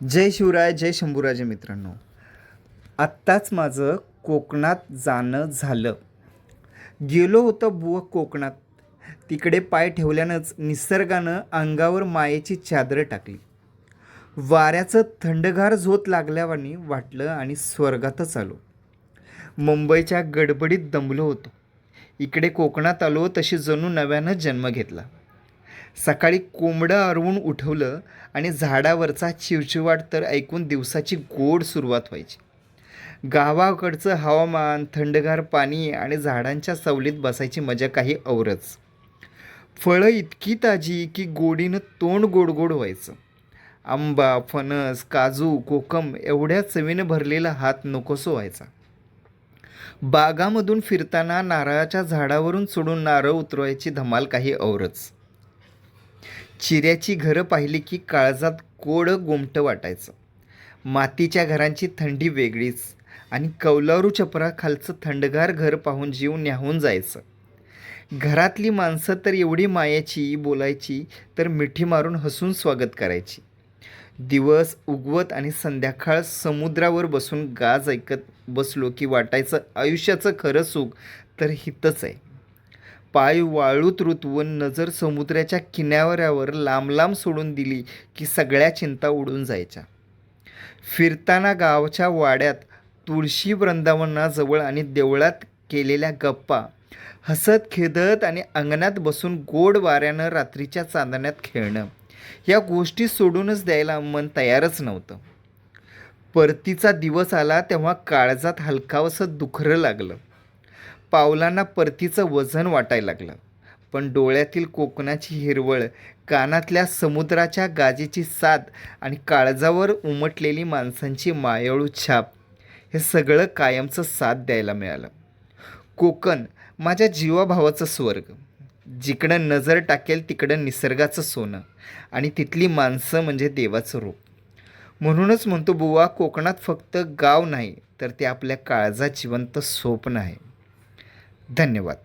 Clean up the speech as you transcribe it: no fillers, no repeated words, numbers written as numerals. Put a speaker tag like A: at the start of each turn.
A: जय शिवराय, जय शंभूराजे मित्रांनो. आत्ताच माझं कोकणात जाणं झालं. गेलो होतो बुवा कोकणात. तिकडे पाय ठेवल्यानंच निसर्गानं अंगावर मायेची चादर टाकली. वाऱ्याचं थंडगार झोत लागल्यावानी वाटलं आणि स्वर्गातच आलो. मुंबईच्या गडबडीत दमलो होतो. इकडे कोकणात आलो तशी जणू नव्यानं जन्म घेतला. सकाळी कोंबडं आरवून उठवलं आणि झाडावरचा चिवचिवाट तर ऐकून दिवसाची गोड सुरुवात व्हायची. गावाकडचं हवामान, थंडगार पाणी आणि झाडांच्या सावलीत बसायची मजा काही औरच. फळं इतकी ताजी की गोडीनं तोंड गोड व्हायचं. आंबा, फणस, काजू, कोकम एवढ्या चवीनं भरलेला हात नकोसो व्हायचा. बागामधून फिरताना नारळाच्या झाडावरून सोडून नारळ उतरवायची धमाल काही औरच. चिऱ्याची घरं पाहिली की काळजात कोडं गोमटं वाटायचं. मातीच्या घरांची थंडी वेगळीच आणि कौलारू छपराखालचं थंडगार घर पाहून जीव न्याहून जायचं. घरातली माणसं तर एवढी मायाची, बोलायची तर मिठी मारून हसून स्वागत करायची. दिवस उगवत आणि संध्याकाळ समुद्रावर बसून गाज ऐकत बसलो की वाटायचं आयुष्याचं खरं सुख तर हितच आहे. पाय वाळूत रुतवून नजर समुद्राच्या किनाऱ्यावर लांब लांब सोडून दिली की सगळ्या चिंता उडून जायच्या. फिरताना गावच्या वाड्यात, तुळशी वृंदावनाजवळ आणि देवळात केलेल्या गप्पा, हसत खेदत आणि अंगणात बसून गोड वाऱ्यानं रात्रीच्या चांदण्यात खेळणं, या गोष्टी सोडूनच द्यायला मन तयारच नव्हतं. परतीचा दिवस आला तेव्हा काळजात हलकावसं दुखरं लागलं. पावलांना परतीचं वजन वाटायला लागलं. पण डोळ्यातील कोकणाची हिरवळ, कानातल्या समुद्राच्या गाजेची साद आणि काळजावर उमटलेली माणसांची मायाळू छाप, हे सगळं कायमचं साथ द्यायला मिळालं. कोकण माझ्या जीवाभावाचं स्वर्ग. जिकडं नजर टाकेल तिकडं निसर्गाचं सोनं आणि तिथली माणसं म्हणजे देवाचं रूप. म्हणूनच म्हणतो बुवा, कोकणात फक्त गाव नाही तर ते आपल्या काळजात जिवंत स्वप्न आहे. धन्यवाद.